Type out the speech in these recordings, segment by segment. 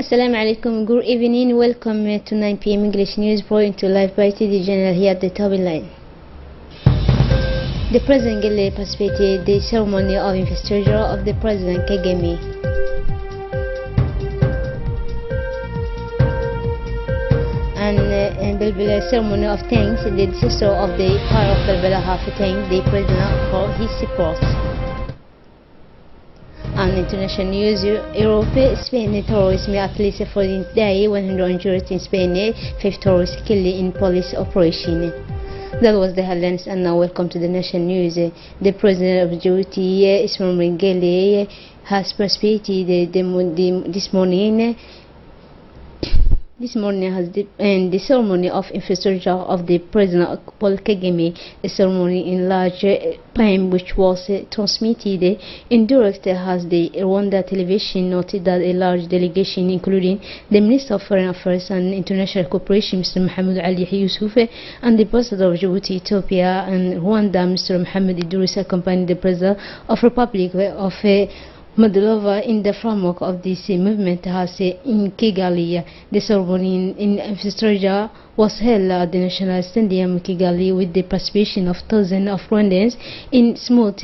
Assalamu alaikum, good evening, welcome to 9 p.m. English news brought to live by Télé Channel here at the top line. The President Anglais participated in the ceremony of investiture of the President Kagame. And the ceremony of thanks, the sister of the Pharaoh of Belbela have thanked the President for his support. On international news, Europe, Spain terrorism at least 14th day, 100 injured in Spain, 5 terrorists killed in police operation. That was the headlines, and now welcome to the national news. The President of Djibouti, Anglais, has participated this morning has the ceremony of investiture of the President Paul Kagame, a ceremony in large time which was transmitted in direct as the Rwanda television noted that a large delegation including the Minister of Foreign Affairs and International Cooperation Mr. Mohamed Ali Yusuf and the President of Djibouti, Ethiopia and Rwanda Mr. Mohamed Idris accompanied the President of Republic of Moldova in the framework of this movement has in Kigali. The ceremony in investiture was held at the National Stadium Kigali with the participation of thousands of Rwandans in smooth.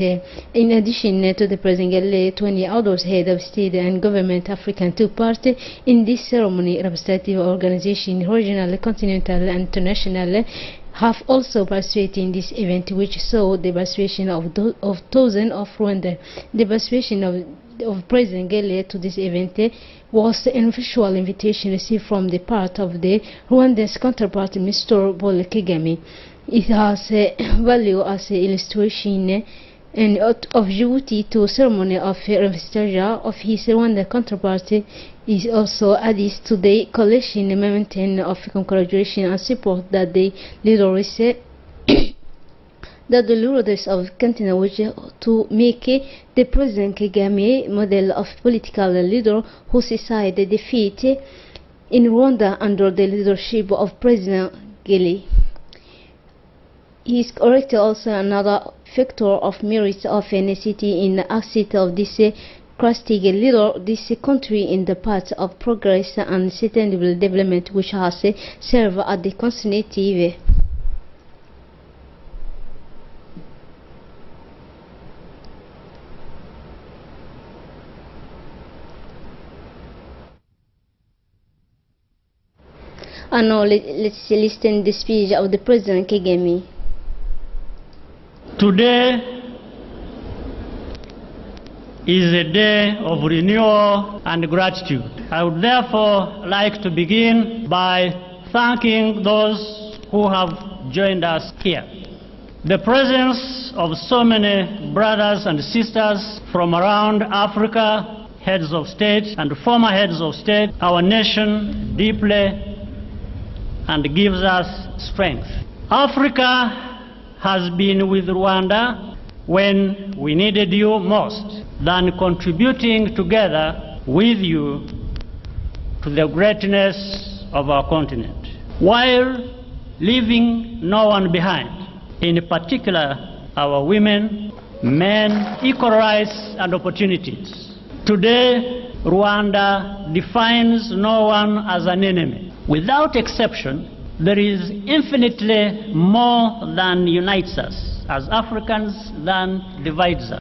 In addition to the President Anglais, 20 others head of state and government African took part in this ceremony. Representative organizations, regional, continental and international, have also participated in this event, which saw the participation of thousands of Rwandans. The participation of President Anglais to this event was an official invitation received from the part of the Rwandan's counterpart, Mr. Paul Kagame. It has value as an illustration of Djibouti to ceremony of investiture of his Rwandan counterpart is also added to the coalition momentum of congratulation and support that the leaders of continent wish to make the President Kagame model of political leader who succeeded the defeat in Rwanda under the leadership of President Anglais. He is correct also another factor of merit of necessity in the asset of this Christic leader this country in the path of progress and sustainable development which has served as the constitutive and now let's listen the speech of the President Kagame. Today is a day of renewal and gratitude. I would therefore like to begin by thanking those who have joined us here. The presence of so many brothers and sisters from around Africa, heads of state and former heads of state, our nation deeply and gives us strength. Africa has been with Rwanda when we needed you most, than contributing together with you to the greatness of our continent, while leaving no one behind, in particular our women, men, equal rights and opportunities. Today, Rwanda defines no one as an enemy. Without exception, there is infinitely more than unites us as Africans than divides us.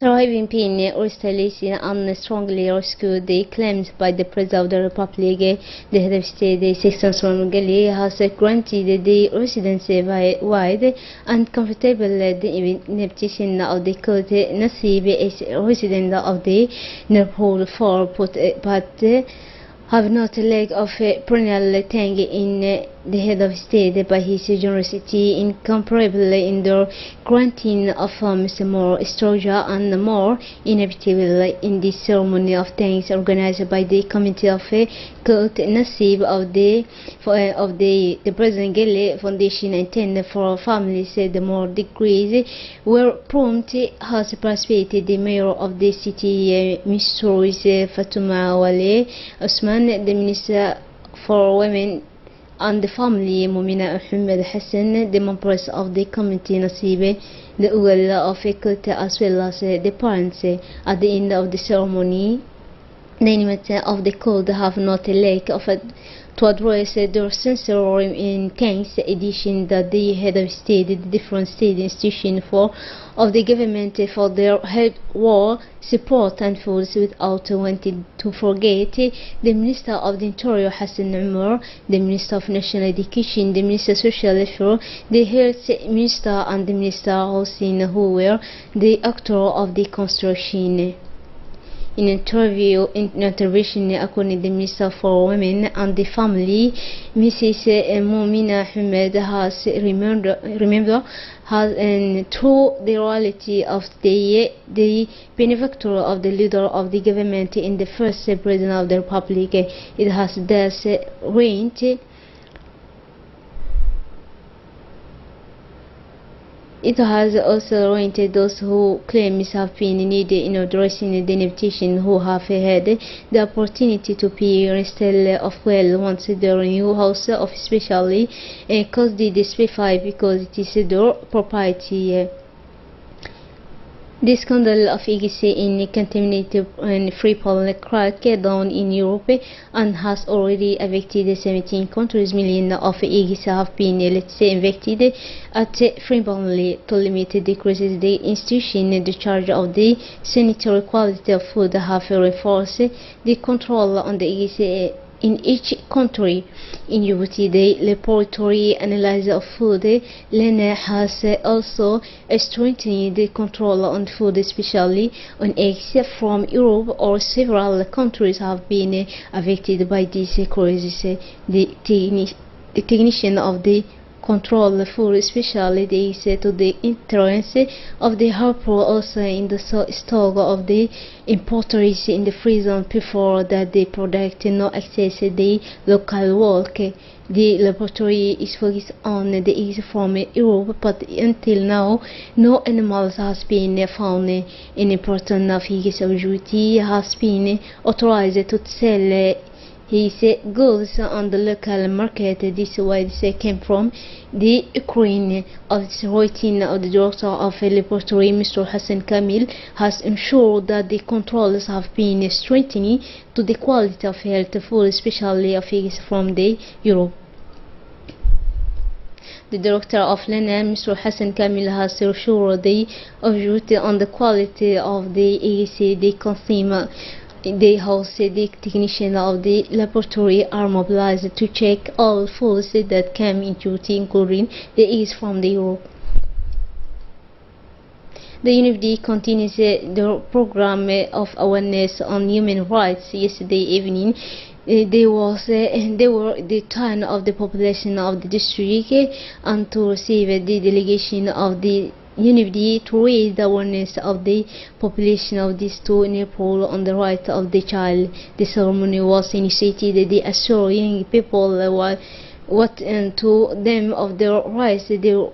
Surviving pain or installation and strongly rescued the claims by the President of the Republic, the head of state, the Sixth from Anglais, has granted the residency wide and comfortable the invitation of the court. Nasib is a resident of the neighborhood for but have not leg of perennial tang in the head of state by his generosity incomparable in the granting of more structure and more inevitable in this ceremony of thanks organized by the committee of Court Nasib of the President Anglais Foundation intended for families. The more degrees were prompt has participated the mayor of the city, Mr. Fatuma Wale Osman, the minister for women and the family, Mumina Ahmed Hassan, the members of the committee, Nasibe, the Uwala of Ekut, as well as the parents. At the end of the ceremony, The enemies of the code have not a lack of to address their sincere in King's edition that the head of state, the different state institutions of the government for their head war support and force without wanting to forget the Minister of the Interior Hassan Umar, the Minister of National Education, the Minister of Social Affairs, the Health Minister and the Minister Hussein who were the actor of the construction. In intervention according to the Minister for Women and the Family, Mrs. Moumina Ahmed has remembered through the reality of the benefactor of the leader of the government in the first President of the Republic. It has thus reigned. It has also oriented those who claim have been needed in addressing the invitation who have had the opportunity to pay resale of well once their new house of especially caused the specified because it is their property. The scandal of IGC in contaminated and free-fall crack down in Europe and has already affected 17 countries. Millions of IGC have been infected at frequently to limit decreases the institution the charge of the sanitary quality of food have reinforced the control on the IGC in each country. In Djibouti, the laboratory analyzer of food LENA has also strengthened the control on food, especially on eggs from Europe, or several countries have been affected by this crisis. The technician of the control food, especially the to the entrance of the harbor, also in the stock of the importers in the freezer before that the product no access the local work. The laboratory is focused on the eggs from Europe, but until now no animals has been found. An important of eggs of Djibouti has been authorized to sell his goods on the local market. This was came from the Ukraine. Of the writing of the director of a laboratory, Mr. Hassan Kamil, has ensured that the controls have been strengthening to the quality of health food, especially of eggs from the Europe. The director of LENA, Mr. Hassan Kamil, has assured the duty on the quality of the eggs the consumer. The house the technicians of the laboratory are mobilized to check all foods that come into Djibouti, including the eggs from the Europe. The UNFD continues the program of awareness on human rights. Yesterday evening, there were the turn of the population of the district and to receive the delegation of the UNFD to raise the awareness of the population of these two Nepal on the right of the child. The ceremony was initiated the assuring people what to them of their rights, the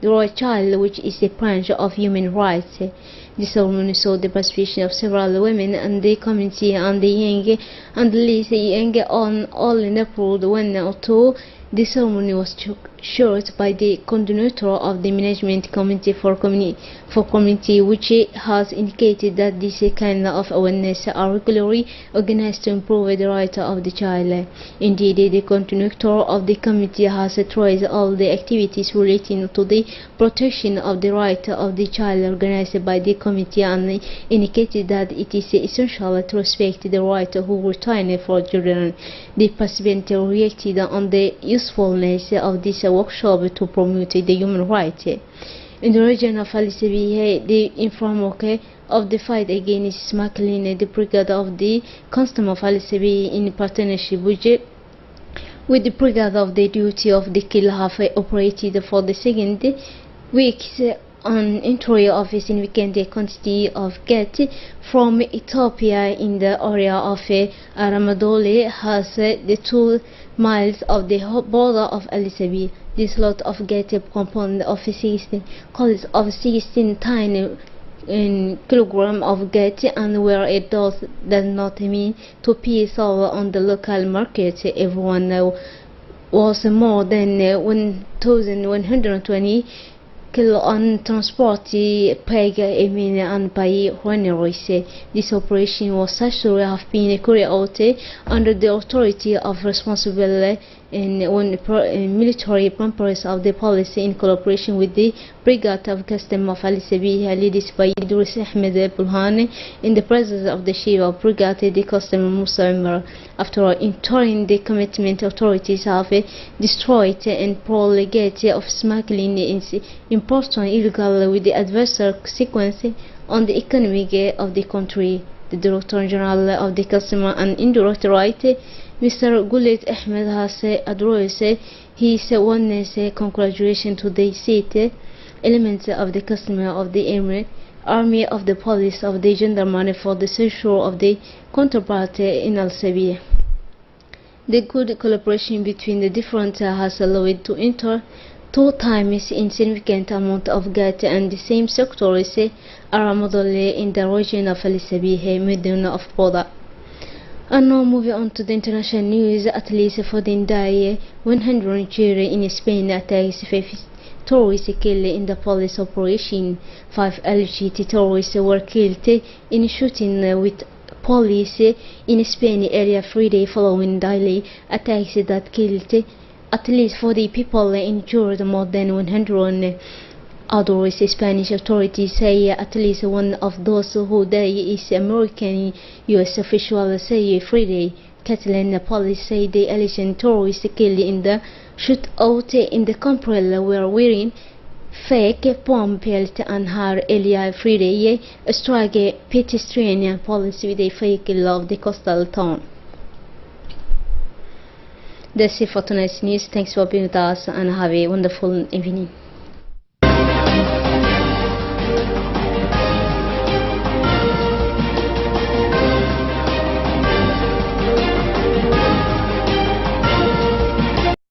right child, which is a branch of human rights. The ceremony saw the participation of several women and the community and the young and the least young on all in Nepal. One or two. The ceremony was short by the coordinator of the management committee for community, which has indicated that this kind of awareness are regularly organized to improve the right of the child. Indeed, the coordinator of the committee has traced all the activities relating to the protection of the right of the child organized by the committee and indicated that it is essential to respect the right who return for children. The participants reacted on the usefulness of this workshop to promote the human rights. In the region of Alisabi, the framework of the fight against smuggling, the brigade of the custom of Alisabi in partnership with the brigade of the duty of the kill have operated for the second weeks on entry of a significant quantity of gas from Ethiopia in the area of Aramadole has the 2 miles of the border of Alisabi. This lot of gas component of 16 tiny kilogram of gas, and where it does not mean to be sold on the local market. Everyone was more than 1,120 on transporti prega e mine an pai Roise. This operation was such to have been carried out under the authority of responsible and military members of the police in collaboration with the Brigade of Custom of Ali Sabiha, led by Idris Ahmed Bulhani, in the presence of the Chief of Brigade, the Custom Musa Umar. After entering the commitment, authorities have destroyed and prolonged of smuggling important illegal with the adverse consequence on the economy of the country. The Director General of the Customer and Indirect Right, Mr. Guled Ahmed, has addressed his oneness congratulations to the state elements of the customer of the army of the police of the gendarmerie for the seizure of the counterpart in Al Sabiya. The good collaboration between the different has allowed to enter 2 times insignificant amount of gas and the same sectors are modeled in the region of Al Sabiha, Medina of Boda. And now moving on to the international news, at least 14 died, 100 injured in Spain attacks 5 terrorists killed in the police operation. 5 alleged terrorists were killed in shooting with police in Spain area Friday following daily attacks that killed at least 40 people, injured more than 100 others. Spanish authorities say at least one of those who died is American. U.S. officials say Friday. Catalan police say the alleged terrorists killed in the shootout in the Comprel were wearing fake bomb belt and her earlier Friday struck a pedestrian police with a vehicle of the coastal town. That's it for tonight's news. Thanks for being with us and have a wonderful evening.